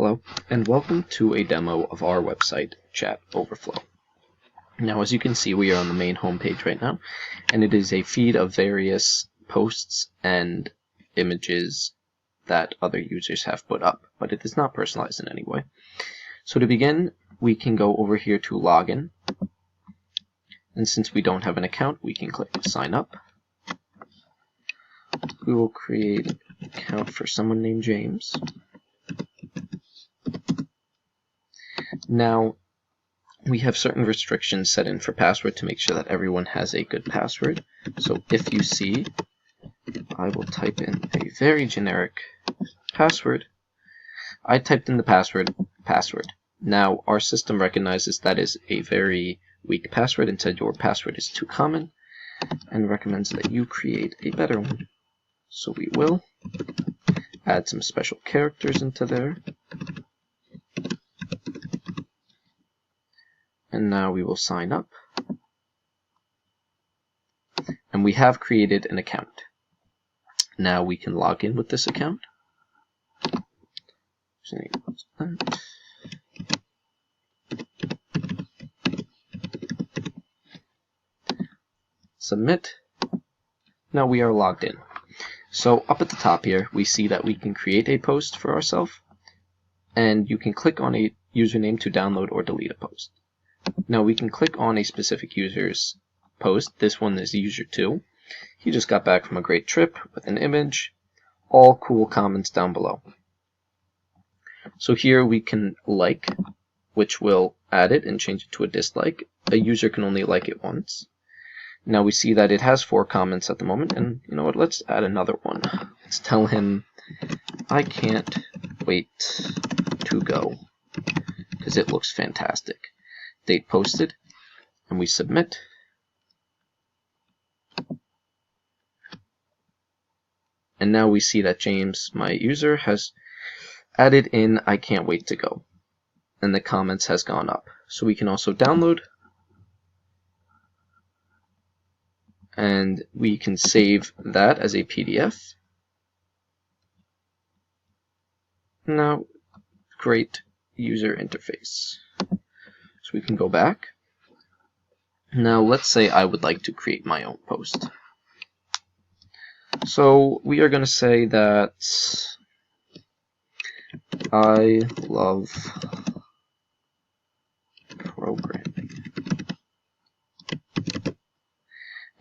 Hello, and welcome to a demo of our website, Chat Overflow. Now, as you can see, we are on the main homepage right now, and it is a feed of various posts and images that other users have put up, but it is not personalized in any way. So to begin, we can go over here to Login, and since we don't have an account, we can click Sign Up. We will create an account for someone named James. Now, we have certain restrictions set in for password to make sure that everyone has a good password. So if you see, I will type in a very generic password. I typed in the password. Now, our system recognizes that is a very weak password and said your password is too common and recommends that you create a better one. So we will add some special characters into there. And now we will sign up. And we have created an account. Now we can log in with this account. Submit. Now we are logged in. So up at the top here, we see that we can create a post for ourselves, and you can click on a username to download or delete a post. Now we can click on a specific user's post. This one is user 2. He just got back from a great trip with an image. All cool comments down below. So here we can like, which will add it and change it to a dislike. A user can only like it once. Now we see that it has 4 comments at the moment, and you know what, let's add another one. Let's tell him, I can't wait to go, because it looks fantastic. Date posted, and we submit. And now we see that James, my user, has added in I can't wait to go, and the comments has gone up. So we can also download, and we can save that as a PDF. Now, great user interface. So we can go back. Now let's say I would like to create my own post. So we are going to say that I love programming.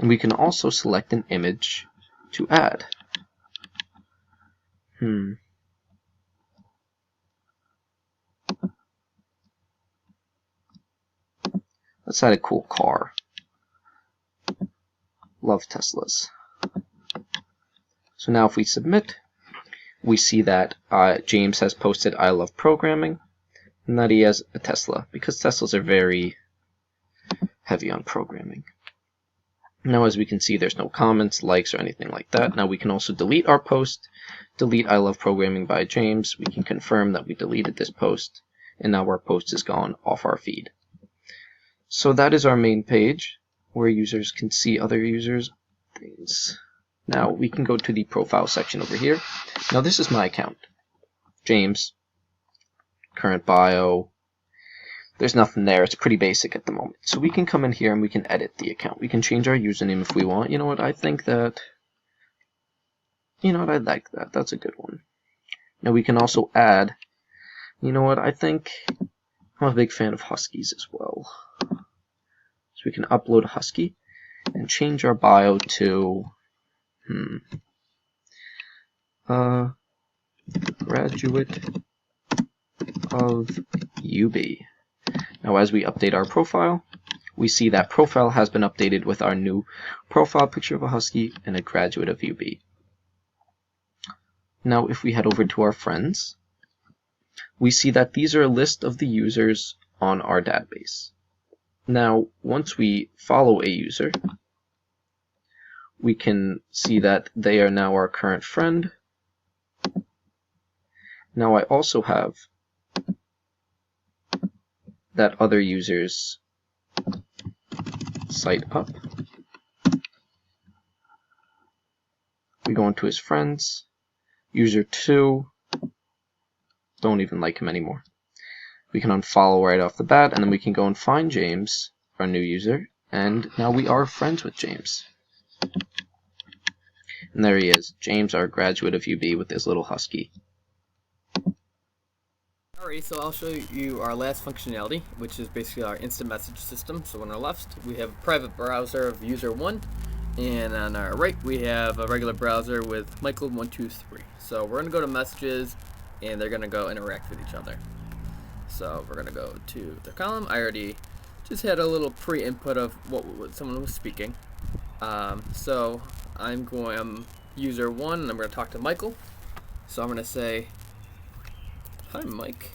And we can also select an image to add. Let's add a cool car. Love Teslas. So now if we submit, we see that James has posted I love programming, and that he has a Tesla, because Teslas are very heavy on programming. Now as we can see, there's no comments, likes, or anything like that. Now we can also delete our post, delete I love programming by James. We can confirm that we deleted this post, and now our post is gone off our feed. So that is our main page, where users can see other users' things. Now we can go to the profile section over here. Now this is my account. James, current bio. There's nothing there. It's pretty basic at the moment. So we can come in here and we can edit the account. We can change our username if we want. You know what? I think that, you know what? I like that. That's a good one. Now we can also add, you know what? I think I'm a big fan of huskies as well. So we can upload a husky and change our bio to graduate of UB. Now as we update our profile, we see that profile has been updated with our new profile picture of a husky and a graduate of UB. Now if we head over to our friends, we see that these are a list of the users on our database. Now once we follow a user, we can see that they are now our current friend. Now I also have that other user's site up. We go into his friends, user 2, don't even like him anymore. We can unfollow right off the bat, and then we can go and find James, our new user, and now we are friends with James. And there he is, James, our graduate of UB with his little husky. Alright, so I'll show you our last functionality, which is basically our instant message system. So on our left, we have a private browser of user 1, and on our right, we have a regular browser with Michael123. So we're going to go to messages, and they're going to go interact with each other. So we're going to go to the column. I already just had a little pre-input of what someone was speaking. So I'm user 1, and I'm going to talk to Michael. So I'm going to say, "Hi, Mike."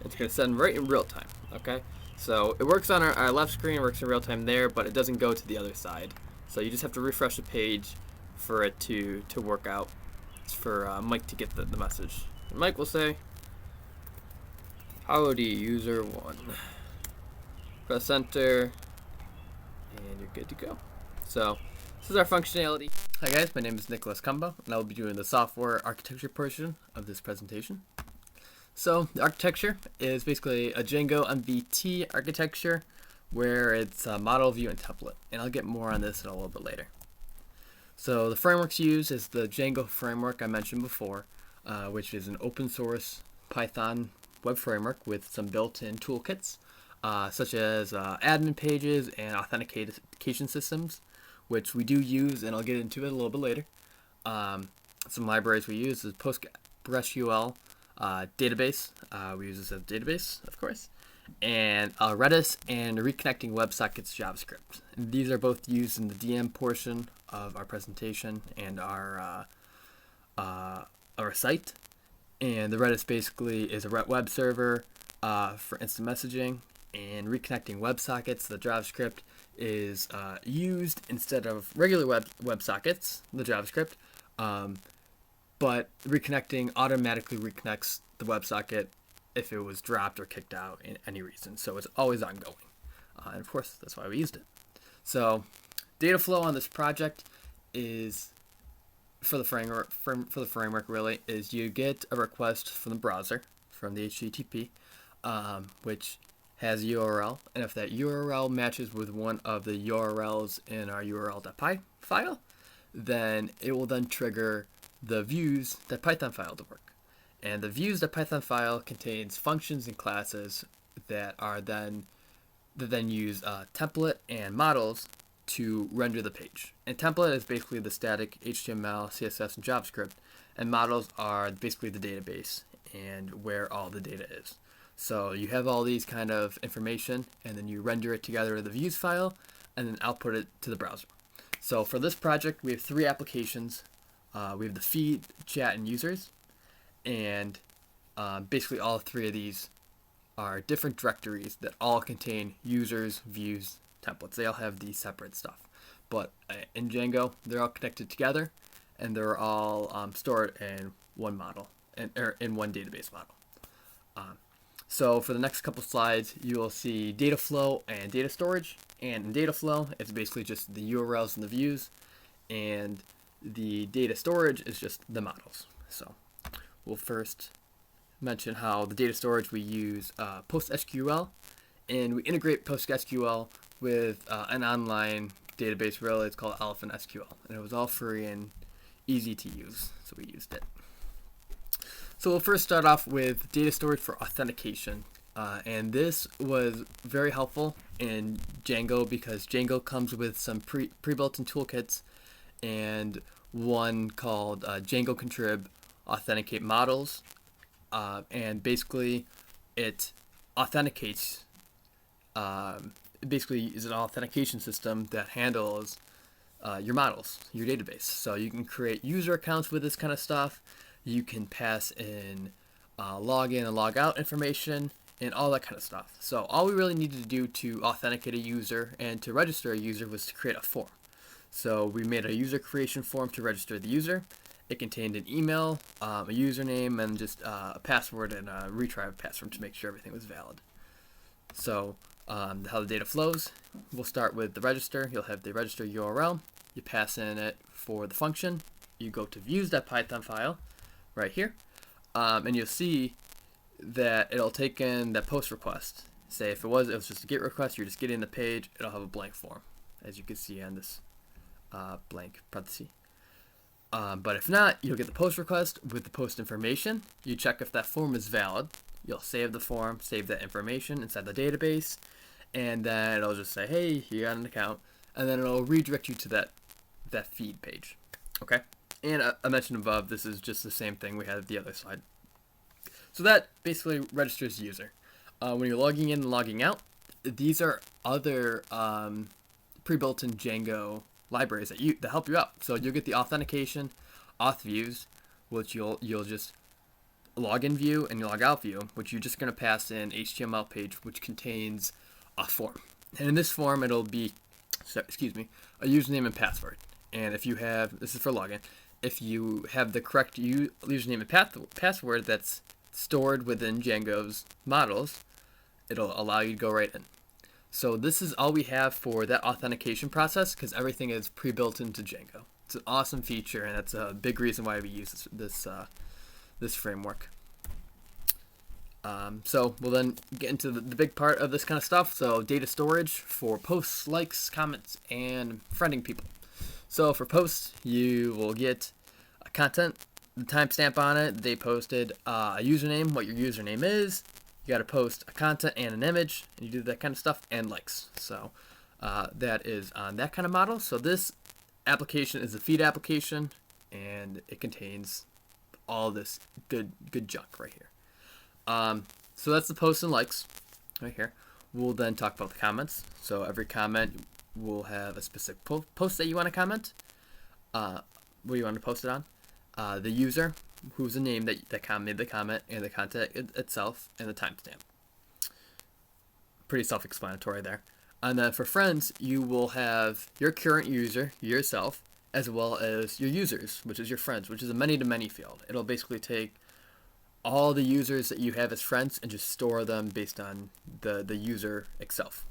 It's going to send right in real time, okay? So it works on our left screen, it works in real time there, but it doesn't go to the other side. So you just have to refresh the page for it to work out. It's for Mike to get the message. And Mike will say, "Howdy, user 1. Press enter, and you're good to go. So this is our functionality. Hi guys, my name is Nicholas Cumbo, and I'll be doing the software architecture portion of this presentation. So the architecture is basically a Django MVT architecture where it's a model, view, and template. And I'll get more on this in a little bit later. So the frameworks used is the Django framework I mentioned before, which is an open source Python web framework with some built-in toolkits, such as admin pages and authentication systems, which we do use, and I'll get into it a little bit later. Some libraries we use is PostgreSQL database. We use this as a database, of course, and Redis and reconnecting WebSockets JavaScript. And these are both used in the DM portion of our presentation and our site. And the Redis basically is a web server for instant messaging, and reconnecting WebSockets, the JavaScript, is used instead of regular WebSockets, the JavaScript. But reconnecting automatically reconnects the WebSocket if it was dropped or kicked out in any reason. So it's always ongoing. And of course, that's why we used it. So data flow on this project is, for the framework really, is you get a request from the browser, from the HTTP, which has a URL. And if that URL matches with one of the URLs in our url.py file, then it will then trigger the views.python file to work. And the views.python file contains functions and classes that then use template and models to render the page. And template is basically the static HTML, CSS, and JavaScript, and models are basically the database and where all the data is. So you have all these kind of information, and then you render it together in the views file, and then output it to the browser. So for this project, we have 3 applications. We have the feed, chat, and users, and basically all 3 of these are different directories that all contain users, views, templates. They all have these separate stuff, but in Django, they're all connected together, and they're all stored in one model, or in one database model. So for the next couple slides, you will see data flow and data storage. And in data flow, it's basically just the URLs and the views, and the data storage is just the models. So we'll first mention how the data storage, we use PostgreSQL, and we integrate PostgreSQL with an online database. Really, it's called Elephant SQL, and it was all free and easy to use, so we used it. So we'll first start off with data storage for authentication, and this was very helpful in Django because Django comes with some pre-built-in toolkits, and one called Django Contrib Authenticate Models, and basically it authenticates. Basically is an authentication system that handles your models, your database. So you can create user accounts with this kind of stuff. You can pass in login and log out information and all that kind of stuff. So all we really needed to do to authenticate a user and to register a user was to create a form. So we made a user creation form to register the user. It contained an email, a username, and just a password and a retry of password to make sure everything was valid. So how the data flows, we'll start with the register. You'll have the register URL. You pass in it for the function. You go to views.python file right here. And you'll see that it'll take in that post request. Say if it was just a GET request, you're just getting the page, it'll have a blank form, as you can see on this blank parenthesis. But if not, you'll get the post request with the post information. You check if that form is valid. You'll save the form, save that information inside the database, and then it'll just say, hey, you got an account, and then it'll redirect you to that feed page. Okay? And I mentioned above, this is just the same thing we had at the other slide. So that basically registers the user. When you're logging in and logging out, these are other pre-built-in Django libraries that help you out. So you'll get the authentication, auth views, which you'll just log in view and log out view, which you're just going to pass in HTML page, which contains a form. And in this form, it'll be, a username and password. And if you have, this is for login, if you have the correct username and password that's stored within Django's models, it'll allow you to go right in. So this is all we have for that authentication process, because everything is pre-built into Django. It's an awesome feature, and that's a big reason why we use this framework. So we'll then get into the big part of this kind of stuff. So data storage for posts, likes, comments, and friending people. So for posts, you will get content, the timestamp on it. They posted a username, what your username is. You got to post a content and an image, and you do that kind of stuff, and likes. So that is on that kind of model. So this application is a feed application, and it contains all this good junk right here. So that's the posts and likes right here. We'll then talk about the comments. So every comment will have a specific post that you want to comment. What do you want to post it on? The user, who's the name that made the comment, and the content itself, and the timestamp. Pretty self-explanatory there. And then for friends, you will have your current user, yourself, as well as your users, which is your friends, which is a many-to-many field. It'll basically take all the users that you have as friends and just store them based on the user itself.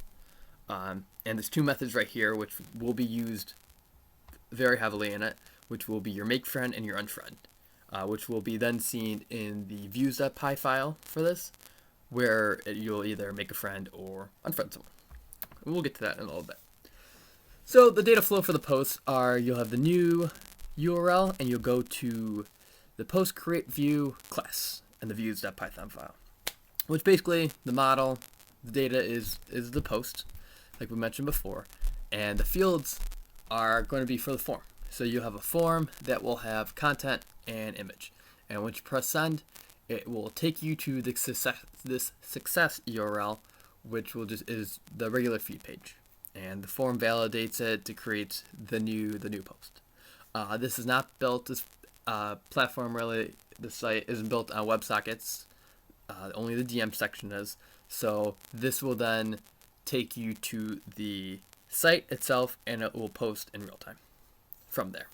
And there's two methods right here which will be used very heavily in it, which will be your make friend and your unfriend, which will be then seen in the views.py file for this, where you'll either make a friend or unfriend someone. We'll get to that in a little bit. So the data flow for the posts are, you'll have the new URL, and you'll go to the post create view class and the views.python file, which basically the model, the data is the post, like we mentioned before, and the fields are going to be for the form. So you'll have a form that will have content and image, and once you press send, it will take you to this success URL, which is the regular feed page, and the form validates it to create the new post. This is not built, this platform really, the site isn't built on WebSockets, only the DM section is. So this will then take you to the site itself, and it will post in real time from there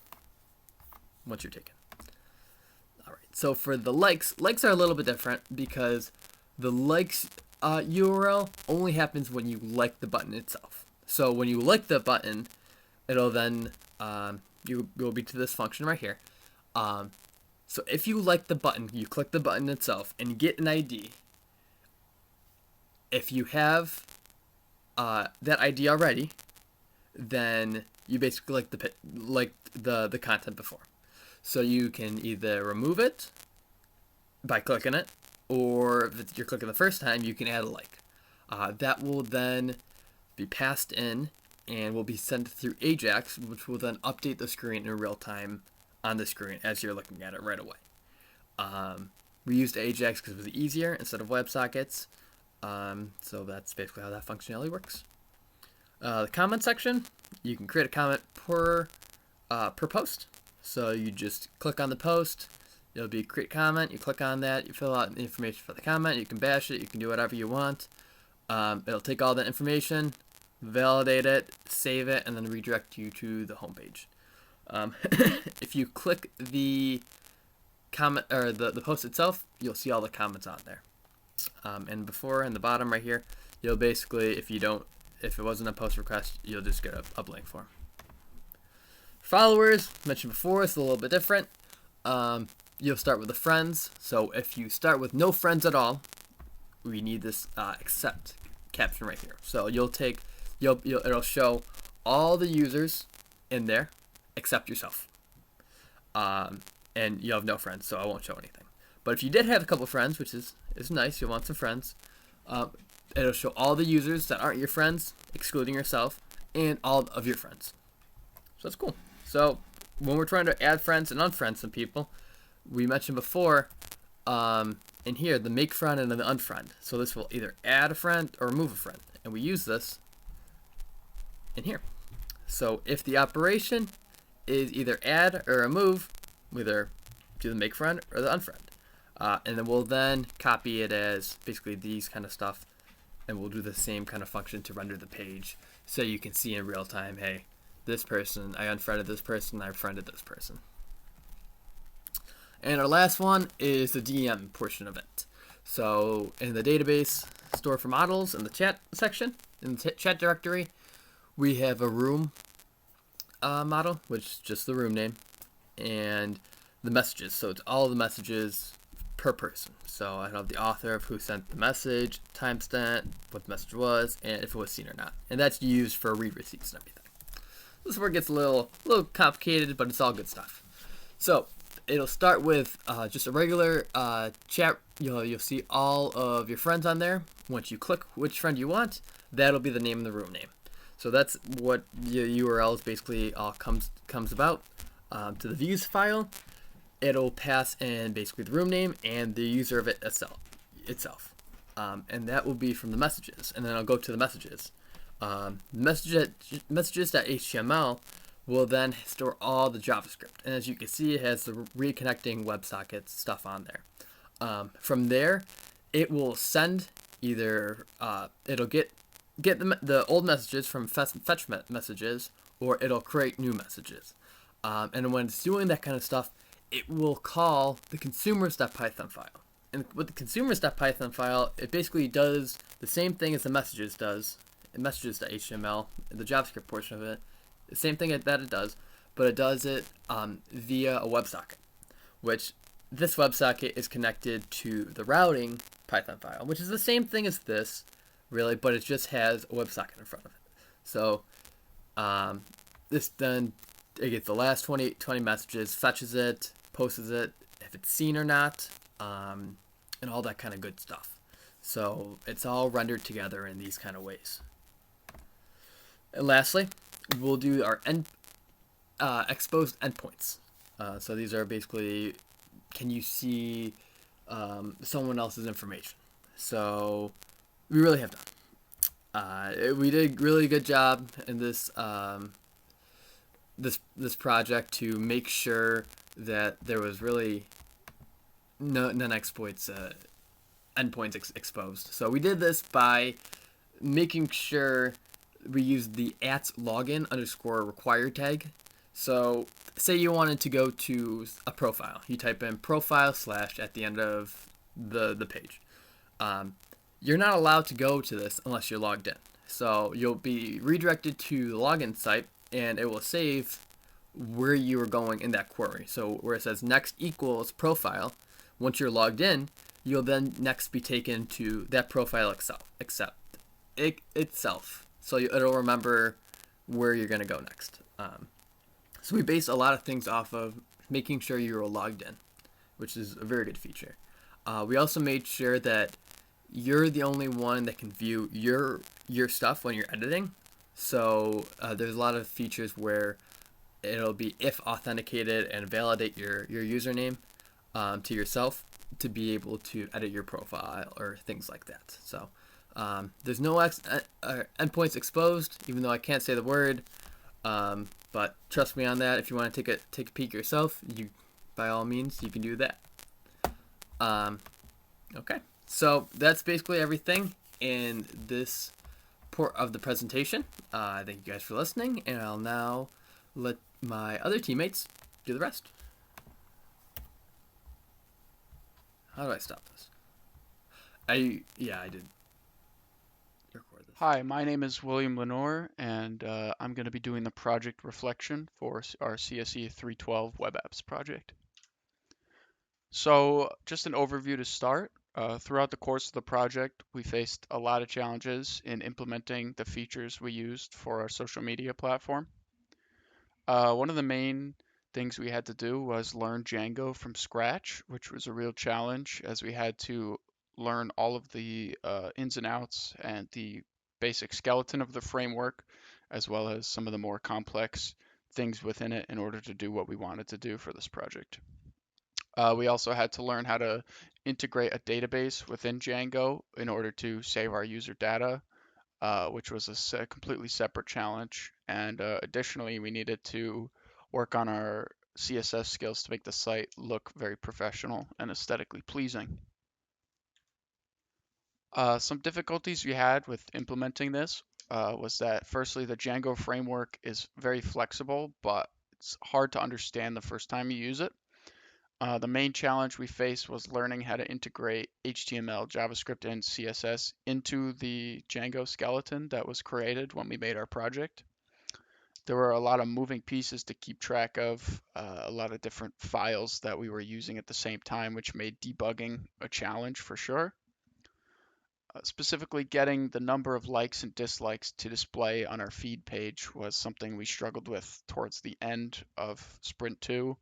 once you're taken. All right, so for the likes are a little bit different, because the likes URL only happens when you like the button itself. So when you like the button, it'll then you will be to this function right here. So if you like the button, you click the button itself and get an ID. If you have that ID already, then you basically like the content before. So you can either remove it by clicking it, or if you're clicking the first time, you can add a like. That will then be passed in and will be sent through Ajax, which will then update the screen in real time on the screen as you're looking at it right away. We used Ajax because it was easier instead of WebSockets. So that's basically how that functionality works. The comment section, you can create a comment per post. So you just click on the post, it'll be create comment, you click on that, you fill out the information for the comment, you can bash it, you can do whatever you want. It'll take all that information, validate it, save it, and then redirect you to the homepage. If you click the comment or the post itself, you'll see all the comments on there. And before in the bottom right here, you'll basically, if it wasn't a post request, you'll just get a blank form. Followers, mentioned before, it's a little bit different. you'll start with the friends. So if you start with no friends at all, we need this accept caption right here. So it'll show all the users in there except yourself. And you have no friends, so I won't show anything. But if you did have a couple friends, which is nice, you'll want some friends. Uh, It'll show all the users that aren't your friends, excluding yourself, and all of your friends. So that's cool. So when we're trying to add friends and unfriend some people, we mentioned before in here the make friend and then the unfriend. So this will either add a friend or remove a friend, and we use this in here. So if the operation is either add or remove, we either do the make friend or the unfriend. And then we'll then copy it as basically these kind of stuff, and we'll do the same kind of function to render the page so you can see in real time, hey, this person, I unfriended this person, I friended this person. And our last one is the DM portion of it. So in the database store for models in the chat section, in the chat directory, we have a room model, which is just the room name, and the messages. So it's all the messages per person. So I have the author of who sent the message, timestamp, what the message was, and if it was seen or not. And that's used for read receipts and everything. This is where it gets a little complicated, but it's all good stuff. So it'll start with just a regular chat. You'll see all of your friends on there. Once you click which friend you want, that'll be the name of the room name. So that's what your URLs basically all comes about. To the views file, it'll pass in basically the room name and the user of it itself. And that will be from the messages. And then I'll go to the messages. Messages.html will then store all the JavaScript. And as you can see, it has the reconnecting WebSockets stuff on there. From there, it will send either, it'll get the old messages from fetch messages, or it'll create new messages. And when it's doing that kind of stuff, it will call the consumers.python file. And with the consumers.python file, it basically does the same thing as the messages does, messages.html, the JavaScript portion of it, the same thing that it does, but it does it via a WebSocket, which this WebSocket is connected to the routing Python file, which is the same thing as this, really, but it just has a WebSocket in front of it. So this then, it gets the last 20 messages, fetches it, posts it, if it's seen or not, and all that kind of good stuff. So it's all rendered together in these kind of ways. And lastly, we'll do our exposed endpoints. So these are basically, can you see someone else's information? So we really have done. We did a really good job in this this project to make sure that there was really none exploits endpoints exposed. So we did this by making sure we used the @login_required tag. So say you wanted to go to a profile, you type in profile / at the end of the page. You're not allowed to go to this unless you're logged in. So you'll be redirected to the login site, and it will save where you were going in that query. So where it says next equals profile, once you're logged in, you'll then next be taken to that profile itself. So it'll remember where you're going to go next. So we base a lot of things off of making sure you're logged in, which is a very good feature. We also made sure that you're the only one that can view your stuff when you're editing. So there's a lot of features where it'll be if authenticated and validate your username to yourself to be able to edit your profile or things like that. So there's no endpoints exposed, even though I can't say the word. But trust me on that. If you want to take a peek yourself, you by all means you can do that. Okay, so that's basically everything in this part of the presentation. Thank you guys for listening, and I'll now let my other teammates do the rest. How do I stop this? I did record this. Hi, my name is William Lenore, and I'm going to be doing the project reflection for our CSE 312 web apps project. So, just an overview to start. Throughout the course of the project, we faced a lot of challenges in implementing the features we used for our social media platform. One of the main things we had to do was learn Django from scratch, which was a real challenge as we had to learn all of the ins and outs and the basic skeleton of the framework, as well as some of the more complex things within it in order to do what we wanted to do for this project. We also had to learn how to integrate a database within Django in order to save our user data, which was a completely separate challenge. And additionally, we needed to work on our CSS skills to make the site look very professional and aesthetically pleasing. Some difficulties we had with implementing this was that firstly, the Django framework is very flexible, but it's hard to understand the first time you use it. The main challenge we faced was learning how to integrate HTML, JavaScript, and CSS into the Django skeleton that was created when we made our project. There were a lot of moving pieces to keep track of, a lot of different files that we were using at the same time, which made debugging a challenge for sure. Specifically, getting the number of likes and dislikes to display on our feed page was something we struggled with towards the end of Sprint 2.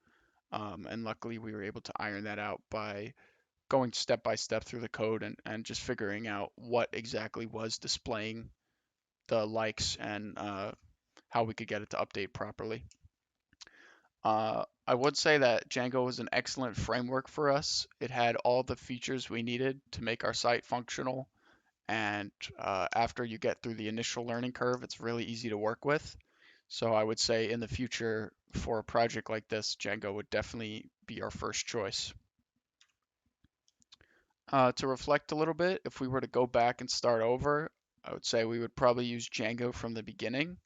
And luckily, we were able to iron that out by going step by step through the code and just figuring out what exactly was displaying the likes and how we could get it to update properly. I would say that Django was an excellent framework for us. It had all the features we needed to make our site functional. And after you get through the initial learning curve, it's really easy to work with. So I would say in the future, for a project like this, Django would definitely be our first choice. To reflect a little bit, if we were to go back and start over, I would say we would probably use Django from the beginning.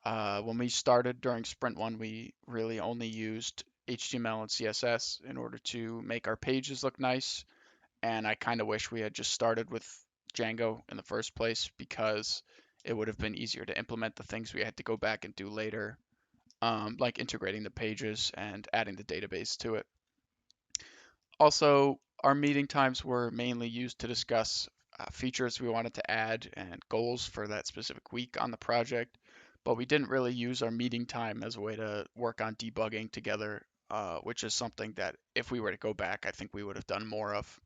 When we started during Sprint 1, we really only used HTML and CSS in order to make our pages look nice. And I kind of wish we had just started with Django in the first place because it would have been easier to implement the things we had to go back and do later, like integrating the pages and adding the database to it. Also, our meeting times were mainly used to discuss features we wanted to add and goals for that specific week on the project, but we didn't really use our meeting time as a way to work on debugging together, which is something that if we were to go back, I think we would have done more of.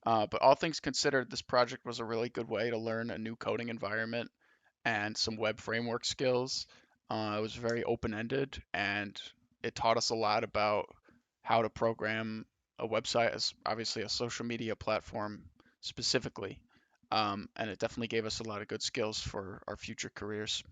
But all things considered, this project was a really good way to learn a new coding environment and some web framework skills. It was very open-ended and it taught us a lot about how to program a website as obviously a social media platform specifically. And it definitely gave us a lot of good skills for our future careers.